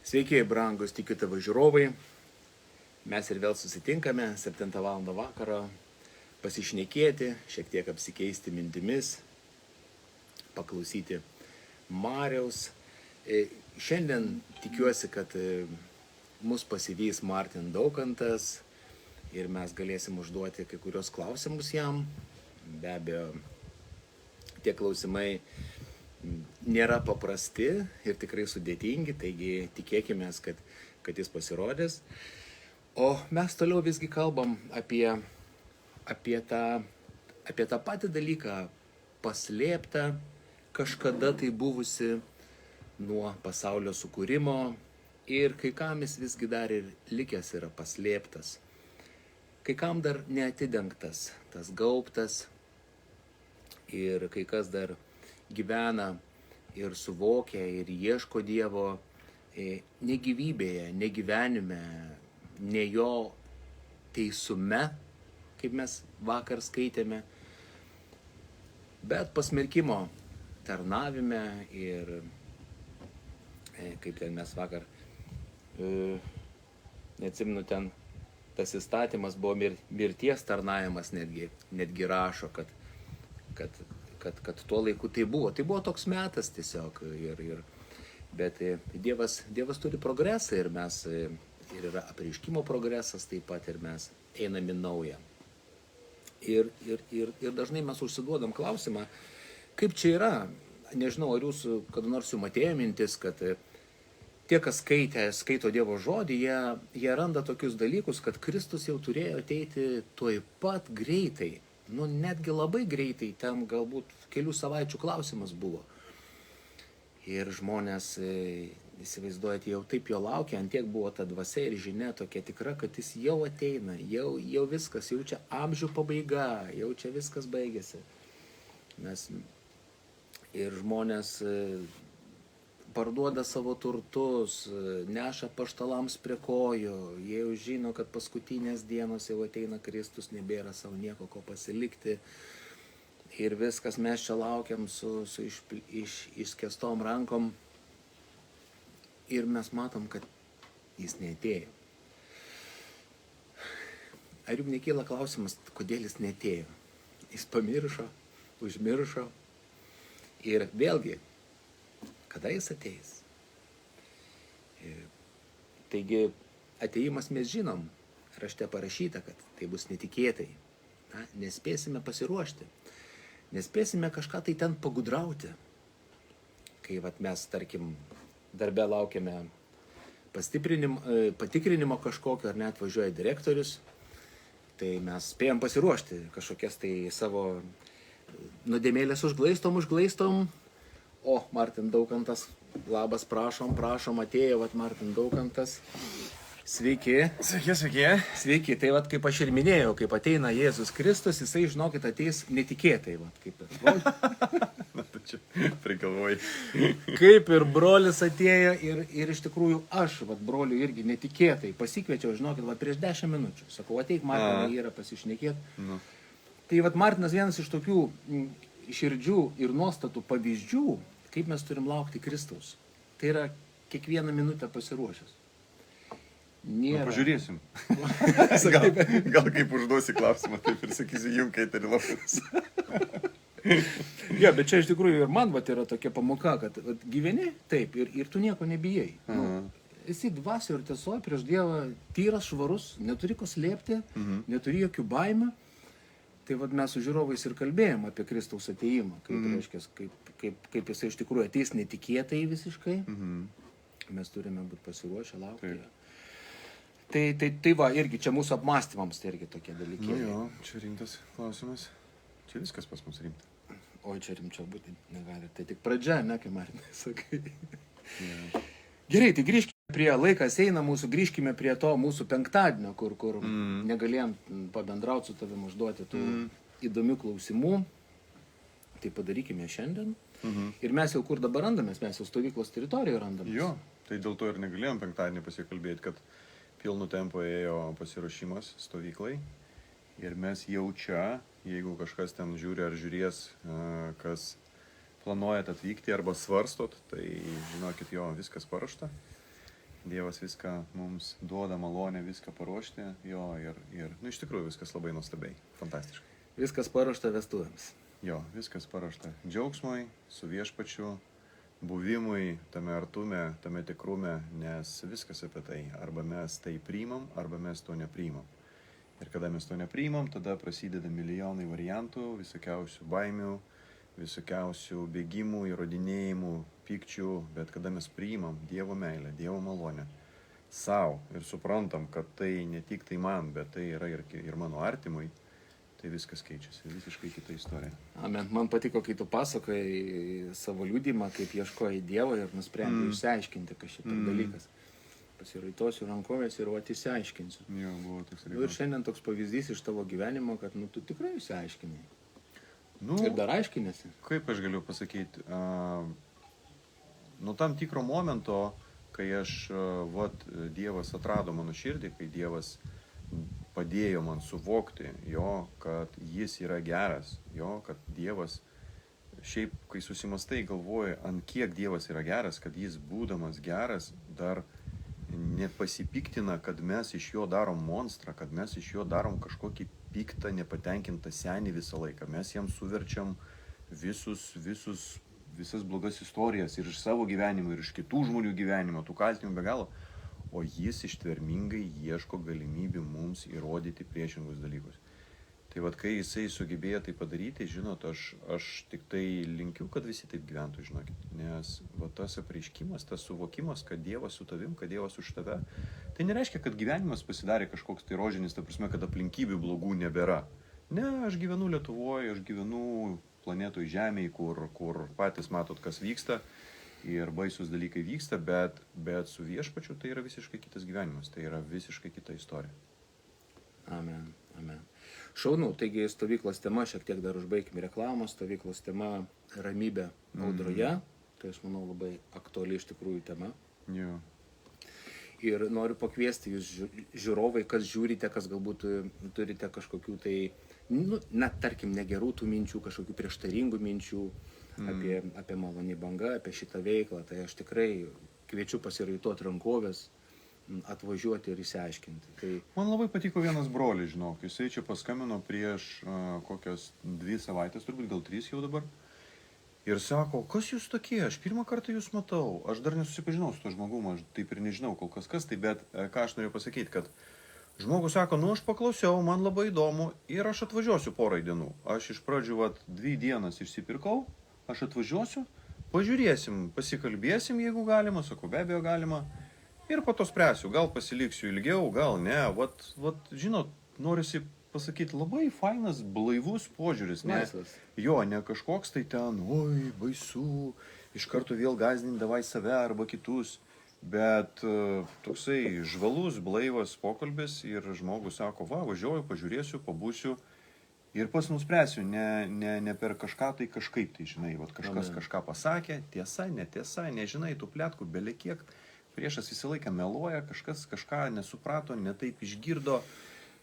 Sveiki, brangus Tikiu TV žiūrovai. Mes ir vėl susitinkame 7 val. Vakaro pasišnekėti, šiek tiek apsikeisti mintimis, paklausyti Mariaus. Šiandien tikiuosi, kad mus pasivys Martin Daukantas ir mes galėsim užduoti kai kurios klausimus jam. Be abejo, tie klausimai nėra paprasti ir tikrai sudėtingi, taigi tikėkime, kad jis pasirodys. O mes toliau visgi kalbam apie tą patį dalyką, paslėptą, kažkada tai buvusi nuo pasaulio sukūrimo ir kai kam jis visgi dar ir likęs yra paslėptas. Kai kam dar neatidengtas, tas gaubtas ir kai kas dar gyvena ir suvokia ir ieško Dievo ne gyvybėje, ne gyvenime, ne jo teisume, kaip mes vakar skaitėme, bet pasmerkimo tarnavime ir kaip ten mes vakar, neatsimenu, ten tas įstatymas buvo mirties tarnavimas, netgi rašo, kad tuo laiku tai buvo. Tai buvo toks metas tiesiog. Bet Dievas turi progresą ir mes, ir yra apreiškimo progresas taip pat, ir mes einame naują. Ir dažnai mes užsiduodam klausimą, kaip čia yra. Nežinau, ar jūs kada nors jums atėjo mintis, kad tie, kas skaito Dievo žodį, jie randa tokius dalykus, kad Kristus jau turėjo ateiti tuoj pat greitai. Netgi labai greitai, ten galbūt kelių savaičių klausimas buvo. Ir žmonės, įsivaizduojat, jau taip jo laukia, ant tiek buvo ta dvasia ir žinia tokia tikra, kad jis jau ateina, jau viskas, jau čia amžių pabaiga, jau čia viskas baigėsi. Ir žmonės parduoda savo turtus, neša apaštalams prie kojų, jie jau žino, kad paskutinės dienos jau ateina Kristus, nebėra savo nieko ko pasilikti. Ir viskas, mes čia laukiam su išskėstom rankom ir mes matom, kad jis neatėjo. Ar jums nekyla klausimas, kodėl jis neatėjo? Jis pamiršo, užmiršo ir vėlgi, kada jis ateis? Taigi, ateimas mes žinom, rašte parašyta, kad tai bus netikėtai. Nespėsime pasiruošti, nespėsime kažką tai ten pagudrauti. Kai mes, tarkim, darbe laukiame patikrinimo kažkokio, ar net važiuoja direktorius, tai mes spėjom pasiruošti kažkokias tai savo nuodėmėlės užglaistom. O, Martin Daukantas, labas, prašom, atėjo, Martin Daukantas. Sveiki. Sveiki, tai kaip aš ir minėjau, kaip ateina Jėzus Kristus, jisai, žinokit, ateis netikėtai, kaip ir Tu čia prigalvoji. Kaip ir brolis atėjo ir iš tikrųjų aš, broliu irgi netikėtai pasikviečiau, žinokit, prieš 10 minučių. Sakau, ateik, Martinai, yra pasišnekėti. Tai Martinas vienas iš tokių širdžių ir nuostatų pavyzdžių, kaip mes turim laukti Kristaus. Tai yra kiekvieną minutę pasiruošęs. Pažiūrėsim. Gal kaip užduosi klausimą, taip ir sakysi, jums eterį laukas. Jo, bet čia iš tikrųjų ir man yra tokia pamoka, kad gyveni taip ir tu nieko nebijai. Esi dvasio ir tiesoje prieš Dievą tyras, švarus, neturi ko slėpti, neturi jokių baimių. Tai mes su žiūrovais ir kalbėjom apie Kristaus ateimą, kaip jisai iš tikrųjų ateis netikėtai visiškai. Mes turime būti pasiruošę laukti. Tai irgi čia mūsų apmąstymams tai irgi tokie dalykai. Čia rimtas klausimas. Čia viskas pas mus rimta. Oi, čia rimčiau būti negali. Tai tik pradžia, ne, kai Martinai sakai. Gerai, tai grįžkime prie laikas eina mūsų, grįžkime prie to mūsų penktadienio, kur negalėjom pabendrauti su tavim, užduoti tų įdomių klausimų. Tai padarykime šiandien. Ir mes jau kur dabar randamės, mes jau stovyklos teritorijoje randamės. Jo, tai dėl to ir negalėjom penktadienį pasikalbėti, kad pilnu tempu ėjo pasiruošimas stovyklai. Ir mes jau čia, jeigu kažkas ten žiūri ar žiūrės, kas planuojat atvykti arba svarstot, tai žinokit, jo, viskas paruošta. Dievas viską mums duoda malonę, viską paruošti, jo, ir nu, iš tikrųjų viskas labai nuostabiai, fantastiškai. Viskas paruošta vestuvėms. Jo, viskas paruošta džiaugsmui, su viešpačiu, buvimui, tame artume, tame tikrume, nes viskas apie tai. Arba mes tai priimam, arba mes to nepriimam. Ir kada mes to nepriimam, tada prasideda milijonai variantų, visokiausių baimių, visokiausių bėgimų, įrodinėjimų, pykčių, bet kada mes priimam Dievo meilę, Dievo malonę savo ir suprantam, kad tai ne tik tai man, bet tai yra ir mano artimui, tai viskas keičiasi, visiškai kita istorija. Amen. Man patiko, kai tu pasakoji savo liudymą, kaip ieškojai Dievo ir nusprendai išsiaiškinti, kas čia per dalykas. Pasiraitosiu rankovės ir išsiaiškinsiu. Jo, buvo toks Ir reikalas. šiandien toks pavyzdys iš tavo gyvenimo, kad tu tikrai išsiaiškinai. Nu, Ir dar aiškinėsi. kaip aš galiu pasakyti, nuo tam tikro momento, kai Dievas atrado mano širdį, kai Dievas padėjo man suvokti jo, kad jis yra geras, jo, kad Dievas, šiaip kai susimastai galvoji, ant kiek Dievas yra geras, kad jis būdamas geras dar nepasipiktina, kad mes iš jo darom monstrą, kad mes iš jo darom kažkokį piktą, nepatenkintą senį visą laiką. Mes jam suverčiam visas blogas istorijas ir iš savo gyvenimo, ir iš kitų žmonių gyvenimo, tų kaltinimų be galo. O jis ištvermingai ieško galimybių mums įrodyti priešingus dalykus. Tai vat, kai jisai sugebėjo tai padaryti, žinot, aš tik tai linkiu, kad visi taip gyventų, žinokit. Nes va, tas apreiškimas, tas suvokimas, kad Dievas su tavim, kad Dievas už tave, tai nereiškia, kad gyvenimas pasidarė kažkoks tai rožinis, ta prasme, kad aplinkybių blogų nebėra. Ne, aš gyvenu Lietuvoje, aš gyvenu planetoj Žemėje, kur patys matot, kas vyksta ir baisus dalykai vyksta, bet su viešpačiu tai yra visiškai kitas gyvenimas, tai yra visiškai kita istorija. Amen, amen. Šaunu, taigi stovyklos tema, šiek tiek dar užbaigime reklamą, stovyklos tema ramybė audroje, tai aš manau labai aktuali iš tikrųjų tema. Jo. Ir noriu pakviesti jūs žiūrovai, kas žiūrite, kas galbūt turite kažkokių tai, tarkim, negerų tų minčių, kažkokių prieštaringų minčių apie malonį bangą, apie šitą veiklą, tai aš tikrai kviečiu pasiraitoti rankovės, atvažiuoti ir išsiaiškinti. Tai... Man labai patiko vienas brolis, žinok, jisai čia paskambino prieš kokias 2 savaitės, turbūt gal 3 jau dabar. Ir sako, kas jūs tokie, aš pirmą kartą jūs matau, aš dar nesusipažinau su to žmogumu, aš taip ir nežinau kol kas tai, bet ką aš noriu pasakyti, kad žmogus sako, aš paklausiau, man labai įdomu ir aš atvažiuosiu porai dienų. Aš iš pradžių 2 dienas išsipirkau, aš atvažiuosiu, pažiūrėsim, pasikalbėsim, jeigu galima, sakau, be abejo galima. Ir po to spręsiu, gal pasiliksiu ilgiau, gal ne, žinot, norisi pasakyti, labai fainas, blaivus požiūris, ne, jo, ne kažkoks tai ten, oi, baisu, iš karto vėl gąsdindavai save arba kitus, bet toksai žvalus, blaivas pokalbis ir žmogus sako, važiuoju, pažiūrėsiu, pabūsiu ir pats nuspręsiu, ne per kažką tai kažkaip tai, žinai, kažkas kažką pasakė, tiesa, netiesa, nežinai, tų pletkų belekiek. Priešas visą laiką meluoja, kažkas kažką nesuprato, ne taip išgirdo.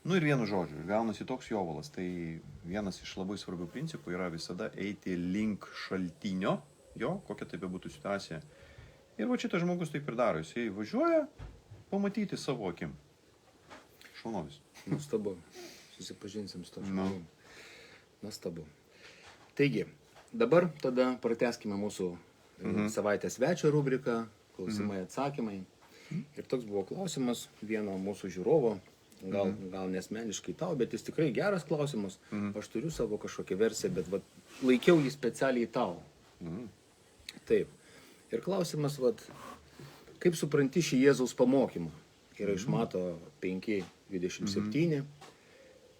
Ir vienu žodžiu, gaunasi toks jovalas. Tai vienas iš labai svarbių principų yra visada eiti link šaltinio, jo, kokia taip būtų situacija. Ir šitas žmogus taip ir daro, jisai važiuoja pamatyti savo akim. Šaunuolis. Nuostabu, susipažinsim su to žmogum. Nuostabu. Taigi, dabar tada pratęskime mūsų savaitės svečio rubriką. Klausimai, atsakymai. Ir toks buvo klausimas vieno mūsų žiūrovo, gal nesmeniškai tau, bet jis tikrai geras klausimas. Aš turiu savo kažkokią versiją, bet laikiau jį specialiai tau. Taip. Ir klausimas, kaip supranti šį Jėzaus pamokymą? Yra iš Mato 5:27.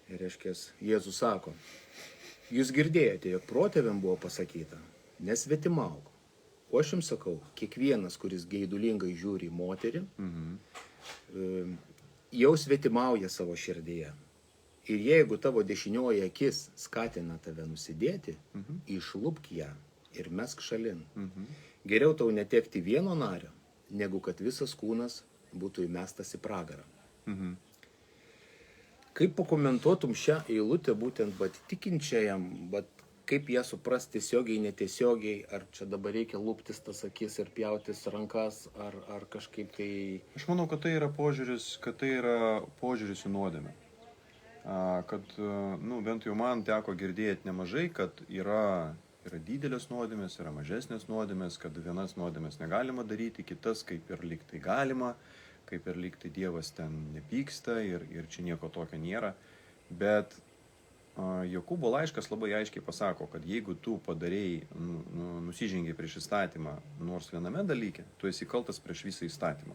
Ir reiškia, Jėzus sako, jūs girdėjote, jog protėviam buvo pasakyta, nesvetimauk. O aš jums sakau, kiekvienas, kuris geidulingai žiūri į moterį, jau svetimauja savo širdyje. Ir jeigu tavo dešinioji akis skatina tave nusidėti, išlupk ją ir mesk šalin. Geriau tau netekti vieno nario, negu kad visas kūnas būtų įmestas į pragarą. Kaip pakomentuotum šią eilutę būtent tikinčiajam, kaip ją suprast tiesiogiai, netiesiogiai, ar čia dabar reikia lūptis tas akis ir pjautis rankas, ar kažkaip tai... Aš manau, kad tai yra požiūris į nuodėmę. Kad, bent jau man teko girdėti nemažai, kad yra didelės nuodėmės, yra mažesnės nuodėmės, kad vienas nuodėmės negalima daryti, kitas kaip ir lyg tai galima, kaip ir lyg tai Dievas ten nepyksta ir čia nieko tokio nėra. Bet Jokūbo laiškas labai aiškiai pasako, kad jeigu tu padarėjai, nusižengiai prieš įstatymą nors viename dalyke, tu esi kaltas prieš visą įstatymą.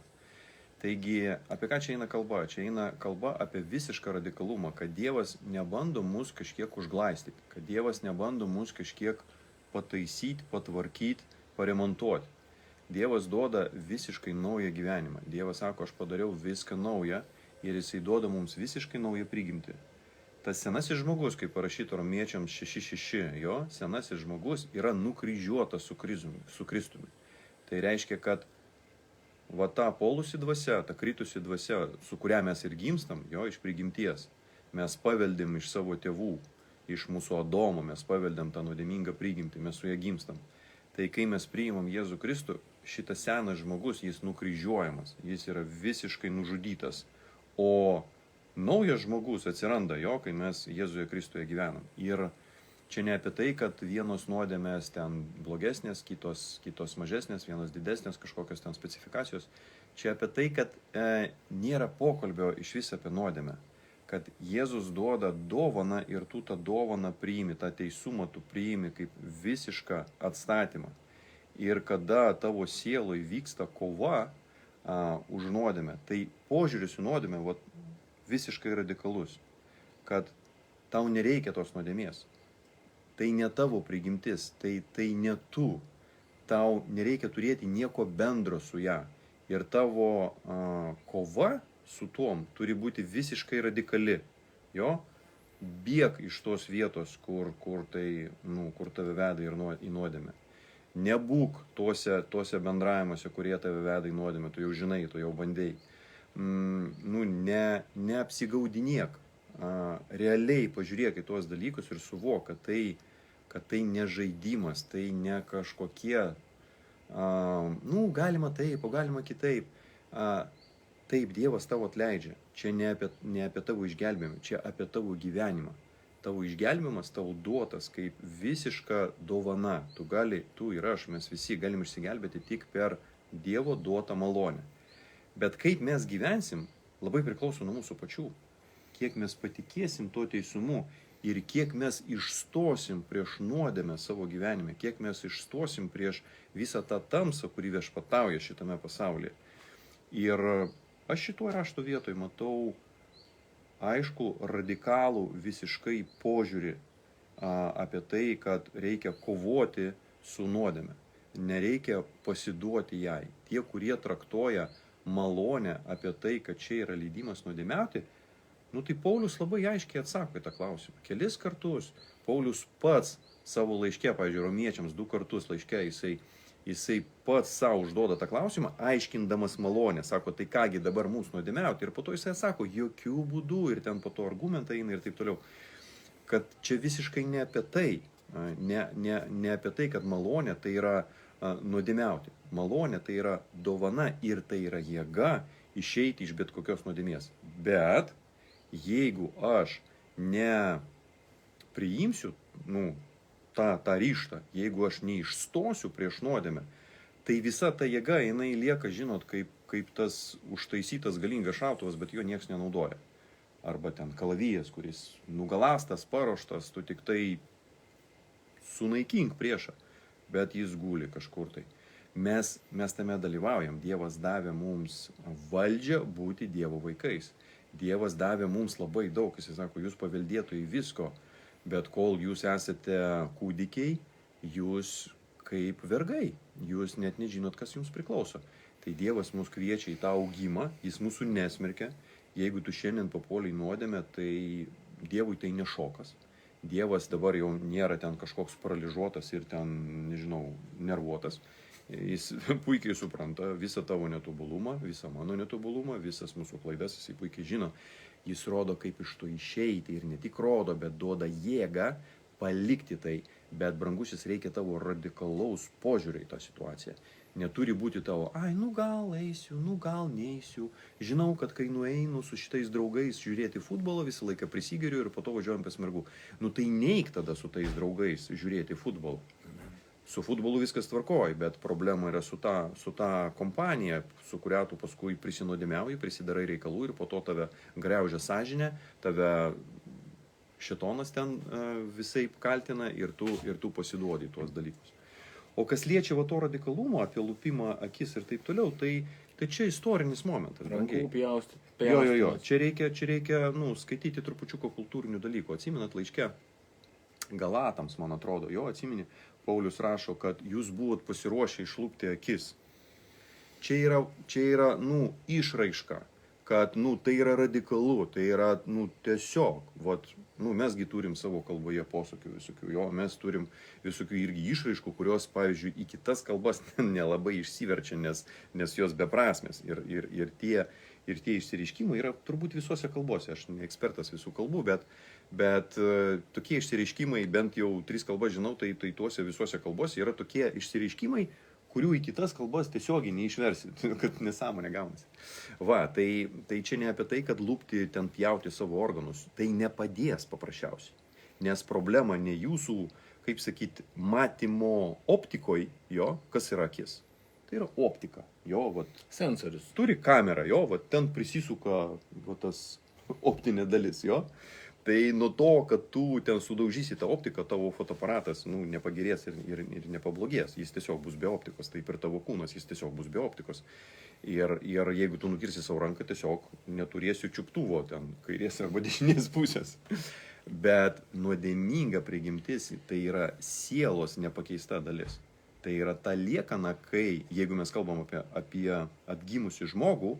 Taigi, apie ką čia eina kalba? Čia eina kalba apie visišką radikalumą, kad Dievas nebando mus kažkiek užglaistyti, kad Dievas nebando mus kažkiek pataisyti, patvarkyti, paremontuoti. Dievas duoda visiškai naują gyvenimą. Dievas sako, aš padariau viską naują ir jisai duoda mums visiškai naują prigimtį. Tas senasis žmogus, kaip parašyta Romiečiams 6:6, jo senasis žmogus yra nukryžiuotas su Kristumi. Tai reiškia, kad va ta polusi dvasia, ta kritusi dvasia, su kuria mes ir gimstam, jo iš prigimties, mes paveldim iš savo tėvų, iš mūsų Adomo, mes paveldėm tą nuodėmingą prigimtį, mes su ja gimstam. Tai kai mes priimam Jėzų Kristų, šitas senas žmogus, jis nukryžiuojamas, jis yra visiškai nužudytas, o naujas žmogus atsiranda jo, kai mes Jėzuje Kristuje gyvenam. Ir čia ne apie tai, kad vienos nuodėmės ten blogesnės, kitos mažesnės, vienos didesnės, kažkokios ten specifikacijos. Čia apie tai, kad nėra pokalbio iš vis apie nuodėmę. Kad Jėzus duoda dovaną ir tu tą dovaną priimi, tą teisumą tu priimi kaip visišką atstatymą. Ir kada tavo sieloj vyksta kova už nuodėmę, tai požiūris į nuodėmę visiškai radikalus, kad tau nereikia tos nuodėmės. Tai ne tavo prigimtis, tai ne tu. Tau nereikia turėti nieko bendro su ją. Ir tavo kova su tuom turi būti visiškai radikali. Jo? Bėk iš tos vietos, kur tave veda į nuodėmę. Nebūk tuose bendravimuose, kurie tave veda į nuodėmę. Tu jau žinai, tu jau bandėjai. Neapsigaudinėk, realiai pažiūrėk į tuos dalykus ir suvok, kad tai ne žaidimas, tai ne kažkokie, galima taip, o galima kitaip. Taip, Dievas tavo atleidžia, čia ne apie tavo išgelbėjimą, čia apie tavo gyvenimą. Tavo išgelbėjimas tau duotas kaip visiška dovana. Tu ir aš, mes visi galim išsigelbėti tik per Dievo duotą malonę. Bet kaip mes gyvensim, labai priklauso nuo mūsų pačių. Kiek mes patikėsim to teisumu ir kiek mes išstosim prieš nuodėmę savo gyvenime, kiek mes išstosim prieš visą tą tamsą, kuri viešpatauja šitame pasaulyje. Ir aš šituo rašto vietoj matau aišku, radikalų visiškai požiūrį apie tai, kad reikia kovoti su nuodėme. Nereikia pasiduoti jai. Tie, kurie traktuoja malonę apie tai, kad čia yra leidimas nuodėmiauti, tai Paulius labai aiškiai atsako į tą klausimą. Kelis kartus Paulius pats savo laiške, pavyzdžiui, Romiečiams 2 kartus laiške, jisai pats savo užduoda tą klausimą, aiškindamas malonę. Sako, tai kągi dabar mūsų nuodėmiauti. Ir po to jisai sako, jokių būdų, ir ten po to argumentai eina ir taip toliau. Kad čia visiškai ne apie tai, ne apie tai, kad malonė tai yra nuodėmiauti. Malonė tai yra dovana ir tai yra jėga išeiti iš bet kokios nuodėmės. Bet jeigu aš nepriimsiu tą ryžtą, jeigu aš neišstosiu prieš nuodėmę, tai visa ta jėga, jinai lieka, žinot, kaip tas užtaisytas galingas šautuvas, bet jo nieks nenaudoja. Arba ten kalavijas, kuris nugalastas, paruoštas, tu tik tai sunaikink priešą, bet jis guli kažkur tai. Mes tame dalyvaujam. Dievas davė mums valdžią būti Dievo vaikais. Dievas davė mums labai daug. Jis sako, jūs paveldėtojai visko, bet kol jūs esate kūdikiai, jūs kaip vergai. Jūs net nežinot, kas jums priklauso. Tai Dievas mus kviečia į tą augimą, jis mūsų nesmerkia. Jeigu tu šiandien papuoliai nuodėmę, tai Dievui tai nešokas. Dievas dabar jau nėra ten kažkoks paralyžiuotas ir ten, nežinau, nervuotas. Jis puikiai supranta visą tavo netobulumą, visą mano netobulumą, visas mūsų klaidas, jis puikiai žino. Jis rodo, kaip iš to išeiti ir ne tik rodo, bet duoda jėgą palikti tai, Bet, brangusis, reikia tavo radikalaus požiūrio į tą situaciją. Neturi būti tavo, ai, nu gal eisiu, nu gal neisiu. Žinau, kad kai nueinu su šitais draugais žiūrėti futbolą, visą laiką prisigeriu ir po to važiuojam pas mergų. Nu tai neik tada su tais draugais žiūrėti futbolą. Su futbolu viskas tvarkoja, bet problema yra su ta kompanija, su kuria tu paskui prisinuodėmiauji, prisidarai reikalų ir po to tave griaužia sąžinė, tave šetonas ten visai kaltina ir tu pasiduodi tuos dalykus. O kas liečia va to radikalumą, apie lupimą akis ir taip toliau, tai čia istorinis momentas. Rankų pjausti. Jo. Čia reikia skaityti trupučiuko kultūrinių dalykų. Atsimenat laiške Galatams, man atrodo, atsimeni, Paulius rašo, kad jūs buvot pasiruošę išlupti akis. Čia yra išraiška, kad tai yra radikalu, tai yra tiesiog, mesgi turim savo kalboje posakių visokių, mes turim visokių irgi išraiškų, kurios, pavyzdžiui, į kitas kalbas nelabai išsiverčia, nes jos beprasmės ir tie išsireiškimai yra turbūt visose kalbose, aš ne ekspertas visų kalbų, bet tokie išsireiškimai, bent jau 3 kalbas žinau, tai tuose visuose kalbose yra tokie išsireiškimai, kurių į kitas kalbas tiesiogiai neišversi, kad nesąmonė gaunasi. Tai čia ne apie tai, kad lupti ten pjauti savo organus, tai nepadės paprasčiausiai. Nes problema ne jūsų, kaip sakyti, matymo optikoj, kas yra akis. Tai yra optika, Sensorius. Turi kamerą, ten prisisuka tas optinė dalis, Tai nuo to, kad tu ten sudaužysi tą optiką, tavo fotoaparatas nepagerės ir nepablogės. Jis tiesiog bus be optikos. Taip ir tavo kūnas, jis tiesiog bus be optikos. Ir jeigu tu nukirsi savo ranką, tiesiog neturėsi čiuptuvo ten kairės arba dešinės pusės. Bet nuodėminga prigimtis tai yra sielos nepakeista dalis. Tai yra ta liekana, kai, jeigu mes kalbam apie atgimusį žmogų,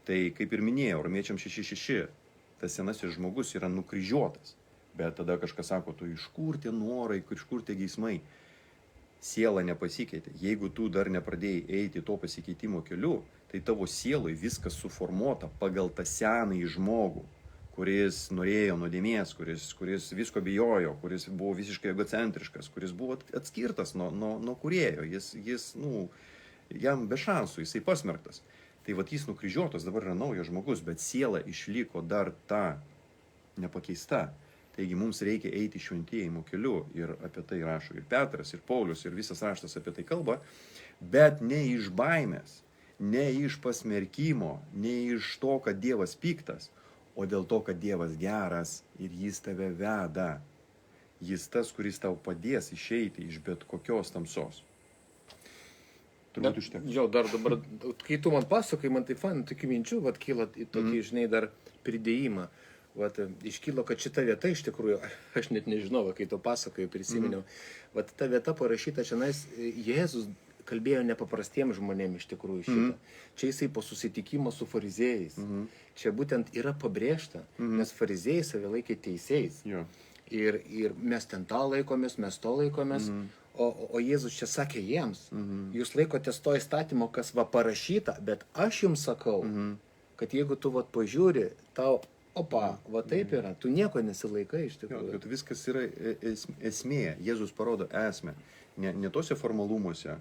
tai kaip ir minėjau, Romiečiams 6:6, tas senasis žmogus yra nukryžiuotas. Bet tada kažkas sako, tu iš kur tie norai, iš kur tie geismai. Siela nepasikeitė. Jeigu tu dar nepradėjai eiti to pasikeitimo keliu, tai tavo sielai viskas suformuota pagal tą senąjį žmogų, kuris norėjo nuodėmės, kuris visko bijojo, kuris buvo visiškai egocentriškas, kuris buvo atskirtas nuo kūrėjo. Jis jam be šansų, jisai pasmerktas. Tai jis nukryžiuotas, dabar yra naujas žmogus, bet siela išliko dar ta nepakeista. Taigi mums reikia eiti šventėjimo keliu ir apie tai rašo ir Petras, ir Paulius, ir visas raštas apie tai kalba, bet ne iš baimės, ne iš pasmerkimo, ne iš to, kad Dievas piktas, o dėl to, kad Dievas geras ir jis tave veda. Jis tas, kuris tau padės išeiti iš bet kokios tamsos. Dar dabar, kai tu man pasakai, man tai fan, tokių minčių, kyla į tokį, dar pridėjimą. Iškilo, kad šita vieta iš tikrųjų, aš net nežinau, kai tu pasakai, prisiminiau, ta vieta parašyta šiandien, Jėzus kalbėjo nepaprastiems žmonėms iš tikrųjų šitą. Čia jisai po susitikimo su fariziejais. Čia būtent yra pabrėžta, nes fariziejai save laikė teisėjais. Ir mes ten tą laikomės, mes to laikomės. O Jėzus čia sakė jiems, jūs laikotės to įstatymo, kas parašyta, bet aš jums sakau, kad jeigu tu pažiūri, tau, taip yra, tu nieko nesilaikai iš tikrųjų. Kad viskas yra esmė, Jėzus parodo esmę, ne tose formalumuose,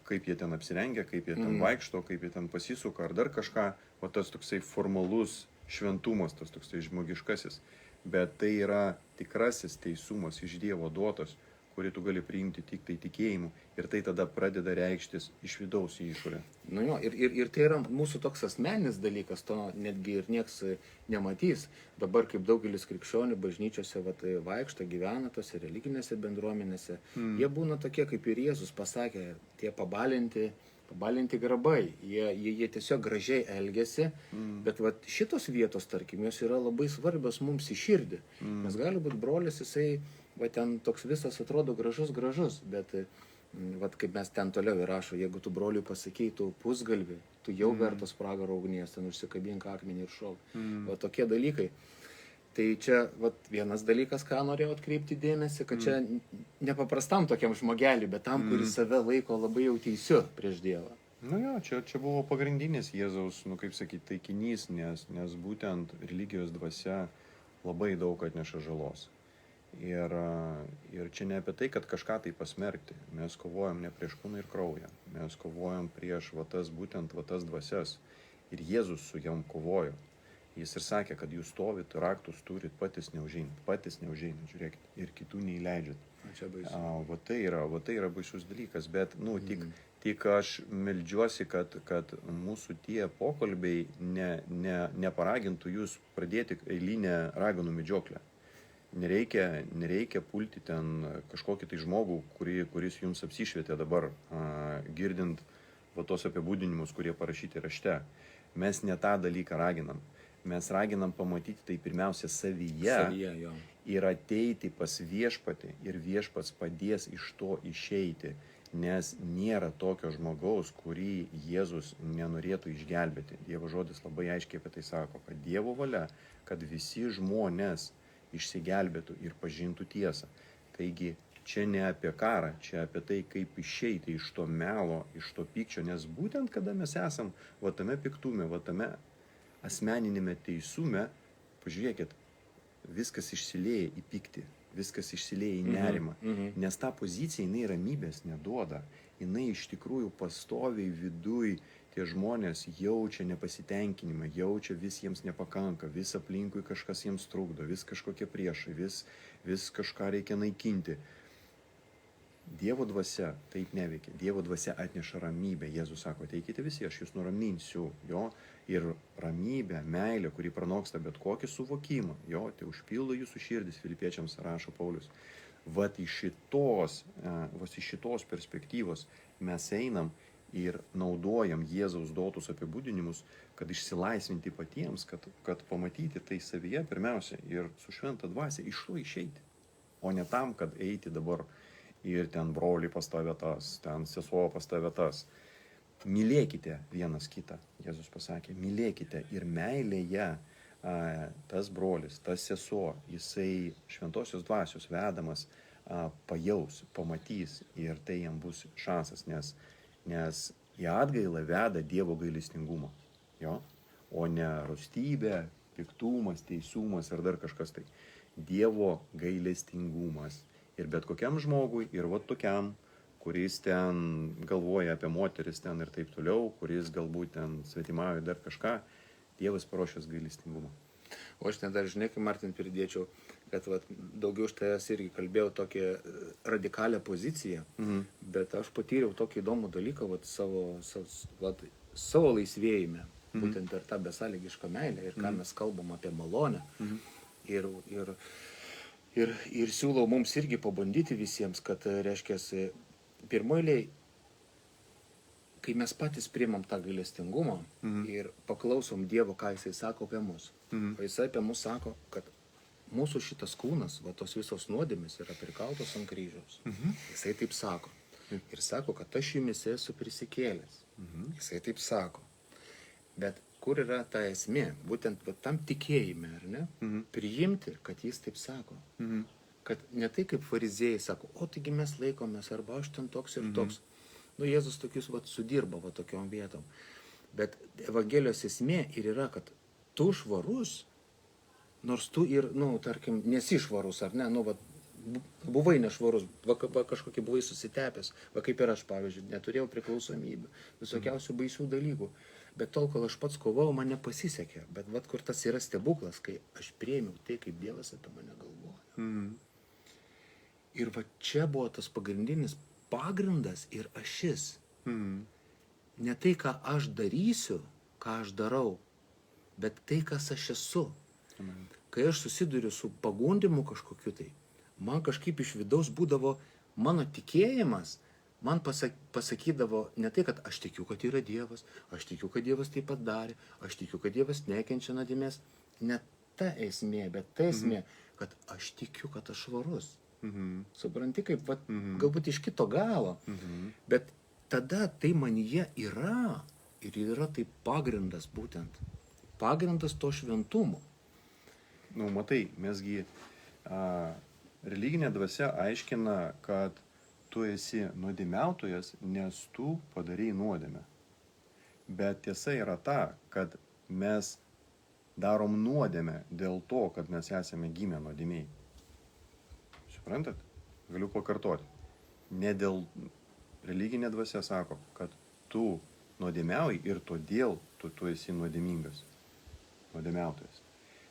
kaip jie ten apsirengia, kaip jie ten vaikšto, kaip jie ten pasisuka ar dar kažką, o tas toksai formalus šventumas, tas toksai žmogiškasis, bet tai yra tikrasis teisumas iš Dievo duotas, kurį tu gali priimti tik tai tikėjimu ir tai tada pradeda reikštis iš vidaus į išorę. Ir tai yra mūsų toks asmeninis dalykas, to netgi ir nieks nematys. Dabar kaip daugelis krikščionių bažnyčiose vaikšto, gyvena tose religinėse bendruomenėse, jie būna tokie, kaip ir Jėzus pasakė, tie pabalinti grabai, jie tiesiog gražiai elgiasi, bet šitos vietos, tarkim, jos yra labai svarbios mums į širdį. Nes gali būti brolis, jisai ten toks visas atrodo gražus, bet kaip mes ten toliau įrašo, jeigu tu broliui pasakei, tu pusgalvi, tu jau vertas pragaro ugnies, ten užsikabink akmenį ir šok. Tokie dalykai. Tai čia vienas dalykas, ką norėjau atkreipti dėmesį, kad čia nepaprastam tokiam žmogeliui, bet tam, kuris save laiko labai jau teisiu prieš Dievą. Čia buvo pagrindinis Jėzaus, taikinys, nes būtent religijos dvasia labai daug atneša žalos. Ir čia ne apie tai, kad kažką tai pasmerkti. Mes kovojam ne prieš kūną ir kraują. Mes kovojam prieš būtent tas dvasias. Ir Jėzus su jom kovojo. Jis ir sakė, kad jūs stovit, raktus turit, patys neužeinat, žiūrėkit, ir kitų neįleidžiat. Čia baisu. Va tai yra baisus dalykas, bet, tik aš meldžiuosi, kad mūsų tie pokalbiai neparagintų jūs pradėti eilinę raganų medžioklę. Nereikia pulti ten kažkokį tai žmogų, kuris jums apsišvietė dabar, girdint tos apibūdinimus, kurie parašyti rašte. Mes ne tą dalyką raginam. Mes raginam pamatyti tai pirmiausia savyje Jo. ir ateiti pas viešpatį ir viešpats padės iš to išeiti, nes nėra tokio žmogaus, kurį Jėzus nenorėtų išgelbėti. Dievo žodis labai aiškiai apie tai sako, kad Dievo valia, kad visi žmonės išsigelbėtų ir pažintų tiesą. Taigi čia ne apie karą, čia apie tai, kaip išeiti iš to melo, iš to pykčio, nes būtent kada mes esam tame piktume, tame asmeninėme teisume, pažiūrėkit, viskas išsilieja į pyktį, viskas išsilieja į nerimą, nes ta pozicija, jinai ramybės neduoda, jinai iš tikrųjų pastoviai viduj tie žmonės jaučia nepasitenkinimą, jaučia vis jiems nepakanka, vis aplinkui kažkas jiems trukdo, vis kažkokie priešai, vis kažką reikia naikinti. Dievo dvasia taip neveikia. Dievo dvasia atneša ramybę. Jėzus sako, ateikite visi, aš jūs nuraminsiu. Jo, ir ramybė, meilė, kuri pranoksta bet kokį suvokimą, jo, tai užpildo jūsų širdis, Filipiečiams rašo Paulius. Iš šitos perspektyvos mes einam ir naudojam Jėzaus duotus apibūdinimus, kad išsilaisvinti patiems, kad pamatyti tai savyje pirmiausia ir su šventa dvasia iš to išeiti. O ne tam, kad eiti dabar ir ten broliai pas tave tas, ten sesuo pas tave tas. Mylėkite vienas kitą, Jėzus pasakė, mylėkite ir meilėje tas brolis, tas sesuo, jisai šventosios dvasios vedamas pajaus, pamatys ir tai jam bus šansas, nes į atgailą veda Dievo gailestingumą, jo? O ne rūstybė, piktumas, teisumas ar dar kažkas tai. Dievo gailestingumas. Ir bet kokiam žmogui, ir tokiam, kuris ten galvoja apie moteris ten ir taip toliau, kuris galbūt ten svetimauja dar kažką, Dievas paruošęs gailestingumą. O aš ten dar, žinai, kai Martin pridėčiau, kad daugiau iš tavęs irgi kalbėjau tokią radikalią poziciją, bet aš patyriau tokį įdomų dalyką savo laisvėjime, būtent per tą besąlygišką meilę ir ką mes kalbam apie malonę. Ir siūlau mums irgi pabandyti visiems, kad, reiškia, pirmoiliai, kai mes patys priimam tą gailestingumą ir paklausom Dievo, ką Jisai sako apie mus. O Jisai apie mus sako, kad mūsų šitas kūnas, tos visos nuodėmės yra prikaltos ant kryžiaus. Jisai taip sako. Ir sako, kad aš jumise esu prisikėlęs. Jisai taip sako. Bet kur yra ta esmė? Būtent tam tikėjime, ar ne? Priimti, kad Jis taip sako. Kad ne tai kaip fariziejai sako, o taigi mes laikomės, arba aš ten toks ir toks. Jėzus tokius sudirba tokiom vietom. Bet Evangelijos esmė ir yra, kad tu švarus, nors tu ir, tarkim, nesi švarus, ar ne, buvai nešvarus, kažkokį buvai susitepęs, kaip ir aš, pavyzdžiui, neturėjau priklausomybių, visokiausių baisių dalykų. Bet tol, kol aš pats kovojau, man nepasisekė. Bet kur tas yra stebuklas, kai aš priėmiau tai, kaip Dievas apie mane galvoja. Ir čia buvo tas pagrindinis pagrindas ir ašis. Ne tai, ką aš darysiu, ką aš darau, bet tai, kas aš esu. Kai aš susiduriu su pagundimu kažkokiu tai, man kažkaip iš vidaus būdavo mano tikėjimas, man pasakydavo ne tai, kad aš tikiu, kad yra Dievas, aš tikiu, kad Dievas taip pat darė, aš tikiu, kad Dievas nekenčia nuodėmės. Ne ta esmė, bet ta esmė, kad aš tikiu, kad aš švarus. Supranti, kaip, galbūt iš kito galo, bet tada tai manyje yra ir yra tai pagrindas būtent, pagrindas to šventumo. Matai, mesgi religinė dvasia aiškina, kad tu esi nuodėmiautojas, nes tu padarei nuodėmę. Bet tiesa yra ta, kad mes darom nuodėmę dėl to, kad mes esame gimę nuodėmiai. Suprantat? Galiu pakartoti. Ne dėl religinė dvasia sako, kad tu nuodėmiauji ir todėl tu esi nuodėmingas. Nuodėmiautojas.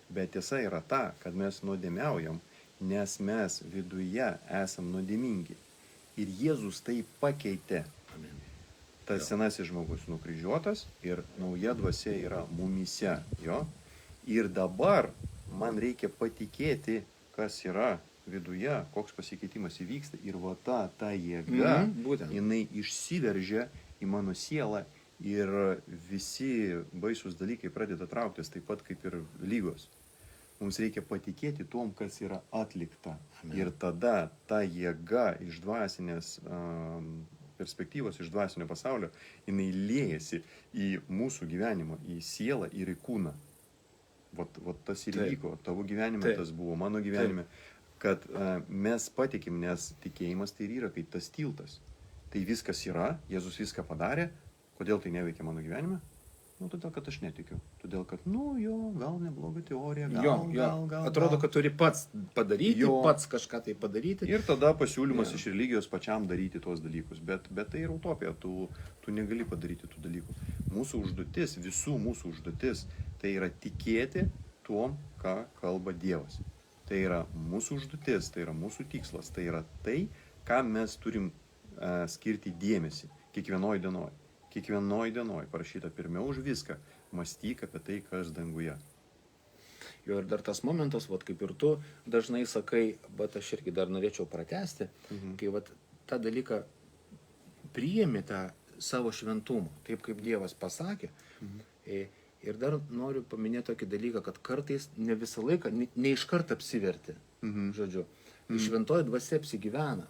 Bet tiesa yra ta, kad mes nuodėmiaujam, nes mes viduje esam nuodėmingi. Ir Jėzus tai pakeitė. Amen. Tas senasis žmogus nukryžiuotas ir nauja dvasia yra mumyse. Jo? Ir dabar man reikia patikėti, kas yra viduje, koks pasikeitimas įvyksta. Ir va ta jėga, Būtent. jinai išsiveržia į mano sielą ir visi baisus dalykai pradeda trauktis, taip pat kaip ir lygos. Mums reikia patikėti tom, kas yra atlikta. Amen. Ir tada ta jėga iš dvasinės perspektyvos, iš dvasinio pasaulio, jinai liejasi į mūsų gyvenimą, į sielą ir į kūną. Vat tas ir įvyko. Tavo gyvenime tas buvo, mano gyvenime. Kad mes patikim, nes tikėjimas tai ir yra kaip tas tiltas. Tai viskas yra, Jėzus viską padarė. Kodėl tai neveikia mano gyvenime? Nu, todėl, kad aš netikiu. Todėl, kad, gal nebloga teorija, gal. Atrodo, kad turi pats padaryti, pats kažką tai padaryti. Ir tada pasiūlymas iš religijos pačiam daryti tuos dalykus. Bet tai yra utopija, tu negali padaryti tų dalykų. Mūsų užduotis, visų mūsų užduotis, tai yra tikėti tuom, ką kalba Dievas. Tai yra mūsų užduotis, tai yra mūsų tikslas, tai yra tai, ką mes turim skirti dėmesį kiekvienoj dienoj. Kiekvienoj dienoj parašyta pirmiau už viską, mąstyk apie tai, kas danguje. Jo ir dar tas momentas, kaip ir tu dažnai sakai, bet aš irgi dar norėčiau pratęsti, kai tą dalyką priėmė tą savo šventumą, taip kaip Dievas pasakė. Ir dar noriu paminėti tokį dalyką, kad kartais ne visą laiką, ne iš karto apsiverti, žodžiu. Šventoji dvasia apsigyvena,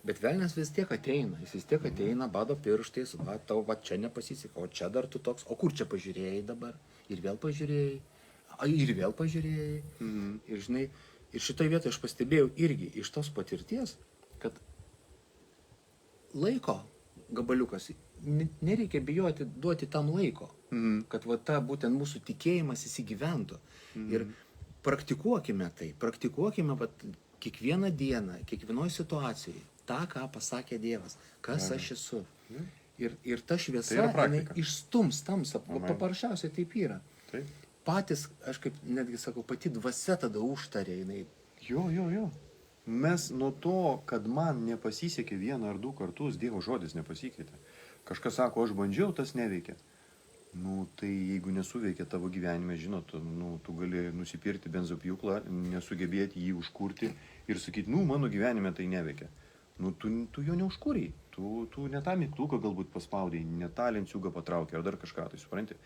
bet velnias vis tiek ateina, jis vis tiek ateina, bado pirštais, tau čia nepasiseka, o čia dar tu toks, o kur čia pažiūrėjai dabar, ir vėl pažiūrėjai, ir žinai, ir šitoje vietoje aš pastebėjau irgi iš tos patirties, kad laiko gabaliukas, nereikia bijoti duoti tam laiko, kad būtent mūsų tikėjimas įsigyventų. Ir praktikuokime tai, kiekvieną dieną, kiekvienoje situacijoje, tą, ką pasakė Dievas, kas aš esu. Ir ta šviesa, jinai išstums tamsą, paprasčiausiai taip yra. Taip. Patys, aš kaip netgi sakau, pati dvasia tada užtarė, jinai. Jo. Mes nuo to, kad man nepasisekė vieną ar du kartus, Dievo žodis nepasikeitė. Kažkas sako, aš bandžiau, tas neveikia. Tai jeigu nesuveikia tavo gyvenime, žinot, tu gali nusipirkti benzopjūklą, nesugebėti jį užkurti ir sakyti, mano gyvenime tai neveikia. Tu jo neužkūrei, tu ne tą mygtuką galbūt paspaudai, ne tą lenciūgą patraukė ar dar kažką, tai supranti.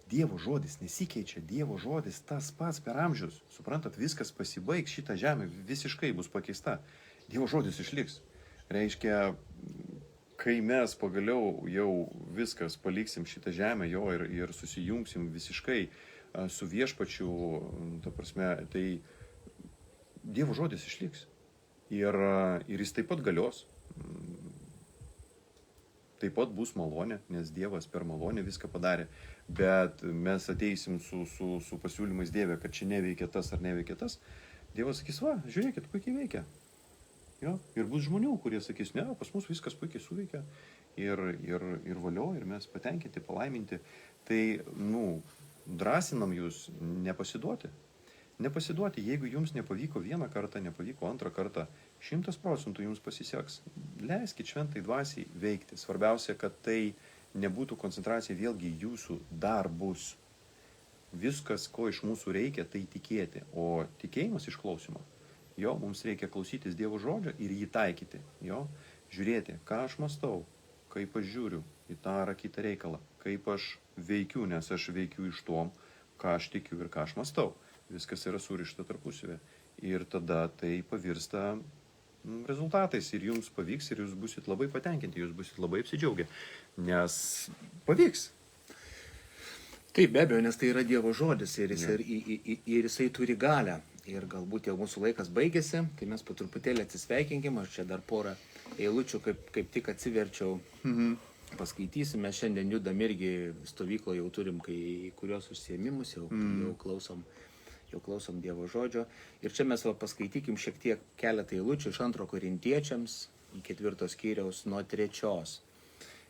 Dievo žodis nesikeičia, Dievo žodis tas pats per amžius, suprantat, viskas pasibaigs, šitą žemę visiškai bus pakeista. Dievo žodis išliks. Reiškia, kai mes pagaliau jau viskas paliksim šitą žemę jo ir susijungsim visiškai su viešpačiu, ta prasme, tai Dievo žodis išliks. Ir jis taip pat galios. Taip pat bus malonė, nes Dievas per malonę viską padarė. Bet mes ateisim su pasiūlymais Dieve, kad čia neveikia tas ar neveikia tas. Dievas sakys, žiūrėkit, puikiai veikia. Jo, ir bus žmonių, kurie sakys, ne, pas mus viskas puikiai suveikia ir valio, ir mes patenkinti, palaiminti. Tai, drąsinam jūs nepasiduoti. Nepasiduoti, jeigu jums nepavyko vieną kartą, nepavyko antrą kartą, 100% jums pasiseks. Leiskit šventai dvasiai veikti. Svarbiausia, kad tai nebūtų koncentracija vėlgi jūsų darbus. Viskas, ko iš mūsų reikia, tai tikėti. O tikėjimas išklausimo. Jo, mums reikia klausytis Dievo žodžio ir jį taikyti. Jo, žiūrėti, ką aš mąstau, kaip aš žiūriu į tą ar kitą reikalą, kaip aš veikiu, nes aš veikiu iš tom, ką aš tikiu ir ką aš mąstau. Viskas yra surišta tarpusavy. Ir tada tai pavirsta rezultatais ir jums pavyks ir jūs busit labai patenkinti, jūs busit labai apsidžiaugę, nes pavyks. Taip, be abejo, nes tai yra Dievo žodis ir jisai turi galią. Ir galbūt jau mūsų laikas baigėsi, tai mes po truputėlį atsisveikinkim, aš čia dar porą eilučių kaip tik atsiverčiau, paskaitysime, šiandien judam irgi stovyklo, jau turim kurios užsiėmimus, jau klausom jau klausom Dievo žodžio. Ir čia mes paskaitykim šiek tiek keletą eilučių iš 2 Korintiečiams, 4 skyriaus nuo 3.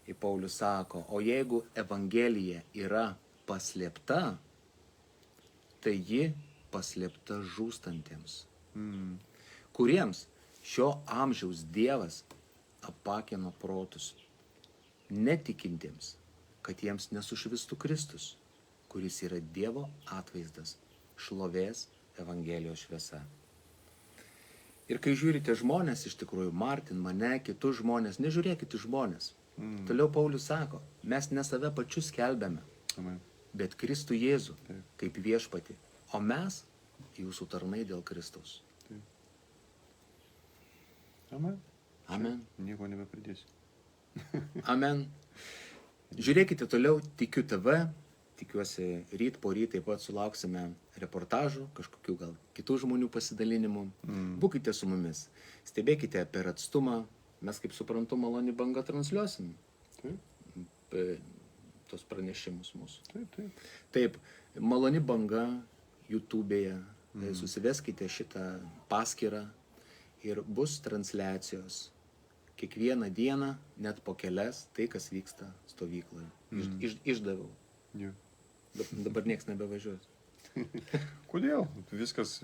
Į Paulius sako, o jeigu Evangelija yra paslėpta, tai ji paslėpta žūstantiems, kuriems šio amžiaus Dievas apakino protus, netikintiems, kad jiems nesušvistų Kristus, kuris yra Dievo atvaizdas, šlovės Evangelijos šviesa. Ir kai žiūrite žmonės, iš tikrųjų, Martin, mane, kitus žmonės, nežiūrėkite žmonės. Toliau Paulius sako, mes ne save pačius skelbiame, Amen. bet Kristų Jėzų, kaip viešpatį, o mes jūsų tarnai dėl Kristaus. Amen. Amen. Nieko nebepridėsiu. Amen. Žiūrėkite toliau Tikiu TV. Tikiuosi, po ryt taip pat sulauksime reportažų, kažkokių gal kitų žmonių pasidalinimų. Būkite su mumis. Stebėkite per atstumą. Mes, kaip suprantu, Maloni banga transliuosim tos pranešimus mūsų. Taip, Maloni banga YouTube'e. Susiveskite šitą paskyrą ir bus transliacijos. Kiekvieną dieną, net po kelias, tai, kas vyksta stovykloje. Išdaviau. Dabar nieks nebevažiuos. Kodėl? Viskas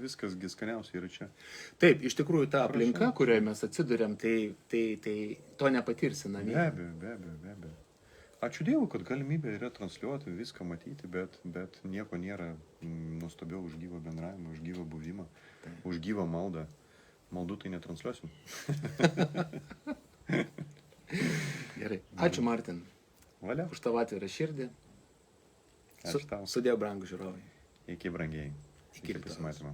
skaniausia yra čia. Taip, iš tikrųjų ta aplinka, kurioje mes atsiduriam, tai to nepatirsi namie. Be abejo. Ačiū Dievui, kad galimybė yra transliuoti, viską matyti, bet nieko nėra nuostabiau už gyvą bendravimą, už gyvą buvimą, už gyvą maldą. Maldų tai netransliuosim. Gerai. Ačiū, Martin. Valia. Už tavo atvirą širdį. Ačiū tau. Sudie, brangų žiūrovai. Iki brangiai. Iki pasimatymo.